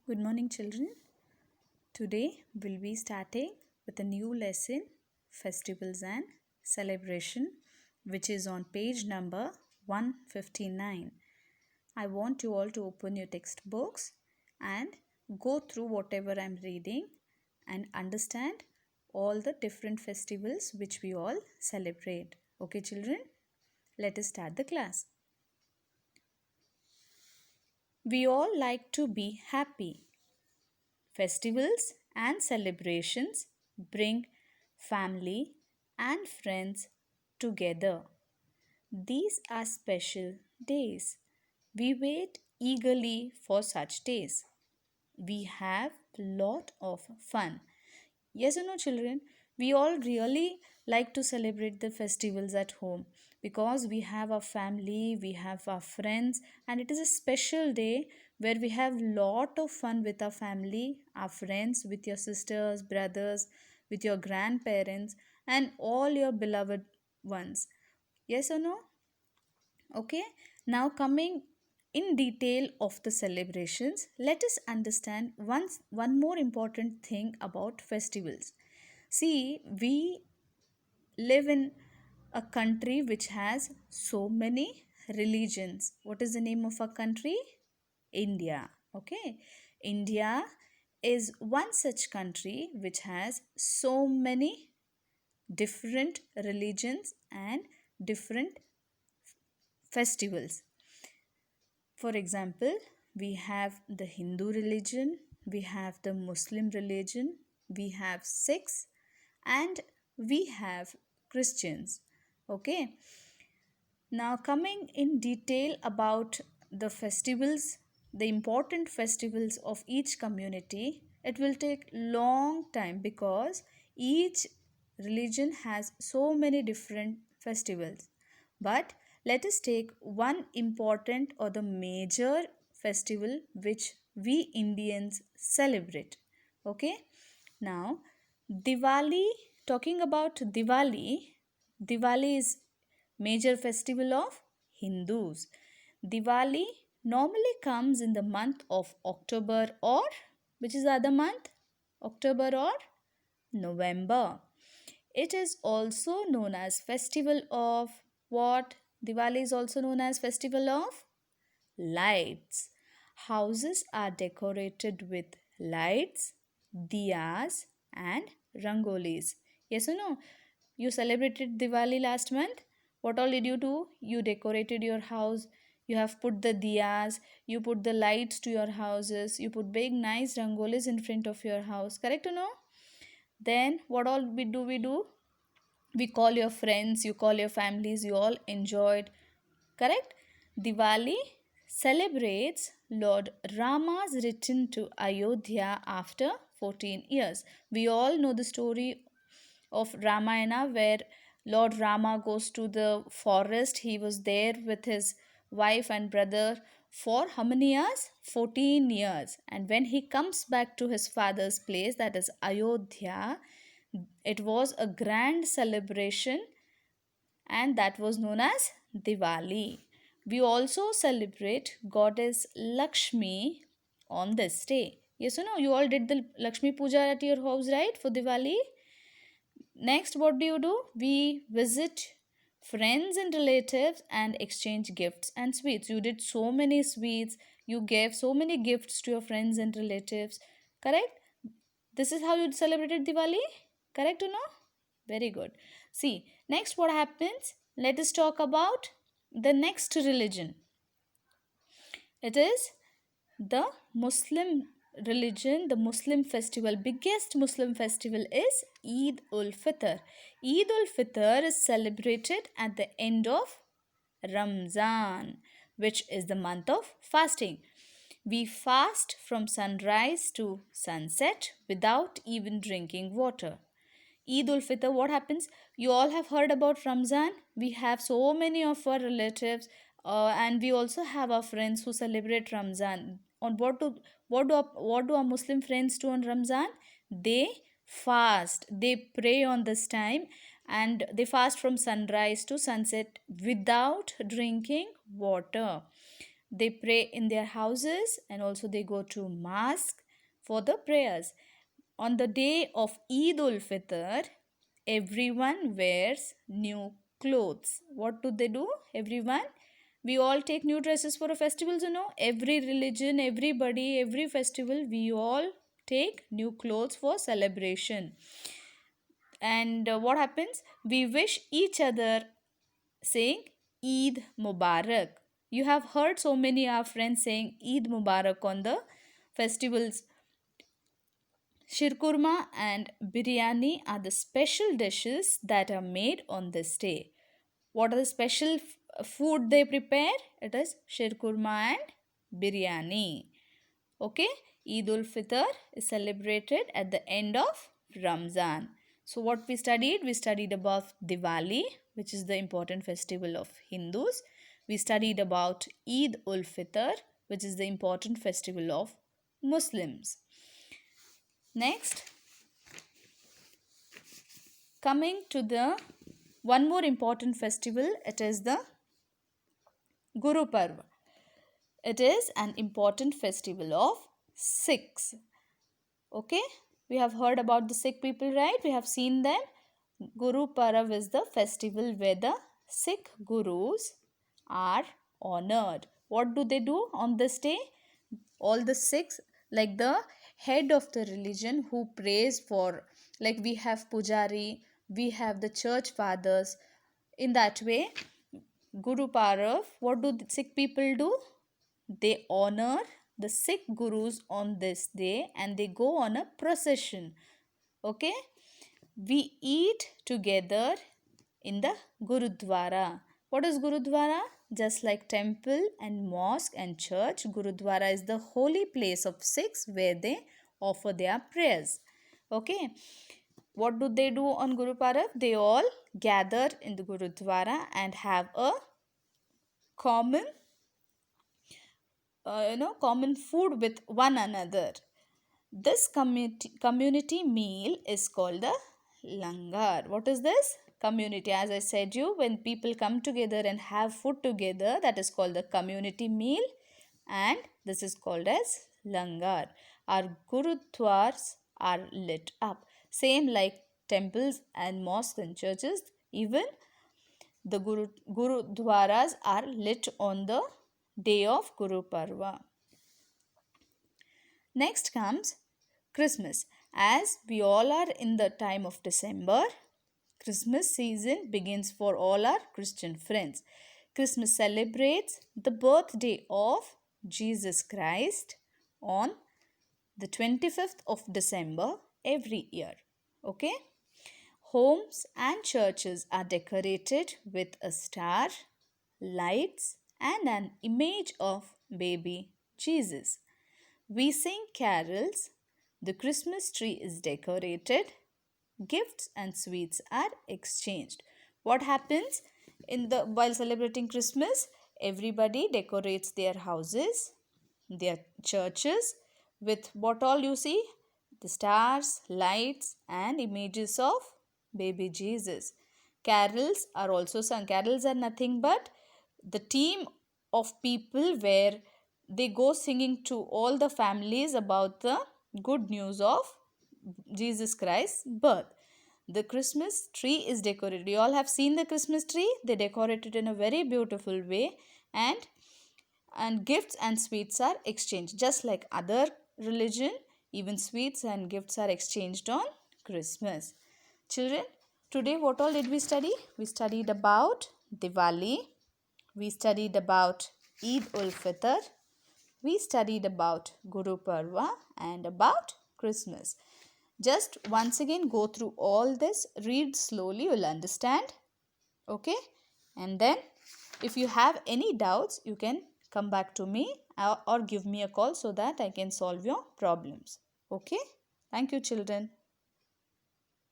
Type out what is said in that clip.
Good morning, children. Today we'll be starting with a new lesson, Festivals and Celebration, which is on page number 159. I want you all to open your textbooks and go through whatever I'm reading and understand all the different festivals which we all celebrate. Okay, children? Let us start the class. We all like to be happy. Festivals and celebrations bring family and friends together. These are special days. We wait eagerly for such days. We have lot of fun. Yes or no, children? We all really like to celebrate the festivals at home because we have our family, we have our friends, and it is a special day where we have lot of fun with our family, our friends, with your sisters, brothers, with your grandparents, and all your beloved ones. Yes or no? Okay, now coming in detail of the celebrations, let us understand one more important thing about festivals. See, we live in a country which has so many religions. What is the name of our country? India. Okay, India is one such country which has so many different religions and different festivals. For example, we have the Hindu religion, we have the Muslim religion, we have Sikhs, and we have Christians. Okay, now coming in detail about the festivals, the important festivals of each community, it will take long time because each religion has so many different festivals. But let us take one important or the major festival which we Indians celebrate. Okay, now Diwali, talking about Diwali, Diwali is major festival of Hindus. Diwali normally comes in the month of October, or which is the other month? October or November. It is also known as festival of what? Diwali is also known as festival of lights. Houses are decorated with lights, diyas, and rangolis. Yes or no? You celebrated Diwali last month. What all did you do? You decorated your house. You have put the diyas. You put the lights to your houses. You put big nice rangolis in front of your house. Correct or no? Then what all we do? We call your friends. You call your families. You all enjoyed. Correct? Diwali celebrates Lord Rama's return to Ayodhya after 14 years. We all know the story of Ramayana where Lord Rama goes to the forest. He was there with his wife and brother for how many years? 14 years. And when he comes back to his father's place, that is Ayodhya, it was a grand celebration and that was known as Diwali. We also celebrate Goddess Lakshmi on this day. Yes or no? You all did the Lakshmi Puja at your house, right? For Diwali. Next, what do? We visit friends and relatives and exchange gifts and sweets. You did so many sweets. You gave so many gifts to your friends and relatives. Correct? This is how you celebrated Diwali? Correct or no? Very good. See, next what happens? Let us talk about the next religion. It is the Muslim religion, the Muslim festival. Biggest Muslim festival is Eid ul Fitr. Eid ul Fitr is celebrated at the end of Ramzan, which is the month of fasting. We fast from sunrise to sunset without even drinking water. Eid ul Fitr, what happens? You all have heard about Ramzan. We have so many of our relatives, and we also have our friends who celebrate Ramzan. On what do our Muslim friends do on Ramzan? They fast. They pray on this time, and they fast from sunrise to sunset without drinking water. They pray in their houses and also they go to mosque for the prayers. On the day of Eid ul Fitr, everyone wears new clothes. What do they do? Everyone, we all take new dresses for a festival, every religion, everybody, every festival, we all take new clothes for celebration. And what happens? We wish each other saying Eid Mubarak. You have heard so many of our friends saying Eid Mubarak on the festivals. Shirkurma and biryani are the special dishes that are made on this day. What are the special food they prepare? It is shirkurma and biryani. Okay, Eid ul Fitr is celebrated at the end of Ramzan. So what we studied? We studied about Diwali, which is the important festival of Hindus. We studied about Eid ul Fitr, which is the important festival of Muslims. Next, coming to the one more important festival, it is the Guru Parva. It is an important festival of Sikhs. Okay, we have heard about the Sikh people, right? We have seen them. Guru Parv is the festival where the Sikh gurus are honored. What do they do on this day? All the Sikhs, like the head of the religion who prays for, like we have Pujari, we have the church fathers. In that way, Guru Parv, what do the Sikh people do? They honor the Sikh gurus on this day and they go on a procession. Okay, we eat together in the Gurudwara. What is Gurudwara? Just like temple and mosque and church, Gurudwara is the holy place of Sikhs where they offer their prayers. Okay, what do they do on Guru Parv? They all gather in the Gurudwara and have a common common food with one another. This community meal is called the langar. What is this? Community. As I said you, when people come together and have food together, that is called the community meal, and this is called as langar. Our gurudwaras are lit up. Same like temples and mosques and churches, even the gurudwaras are lit on the day of Guru Parva. Next comes Christmas. As we all are in the time of December, Christmas season begins for all our Christian friends. Christmas celebrates the birthday of Jesus Christ on the 25th of December every year. Okay? Homes and churches are decorated with a star, lights, and an image of baby Jesus. We sing carols, the Christmas tree is decorated, gifts and sweets are exchanged. What happens while celebrating Christmas? Everybody decorates their houses, their churches with what all you see? The stars, lights, and images of baby Jesus. Carols are also sung. Carols are nothing but the team of people where they go singing to all the families about the good news of Jesus Christ's birth. The Christmas tree is decorated. You all have seen the Christmas tree. They decorate it in a very beautiful way, and gifts and sweets are exchanged. Just like other religion, even sweets and gifts are exchanged on Christmas. Children, today what all did we study? We studied about Diwali. We studied about Eid ul Fitr. We studied about Guru Parva and about Christmas. Just once again go through all this, read slowly, you'll understand. Okay? And then if you have any doubts, you can come back to me or give me a call so that I can solve your problems. Okay? Thank you, children.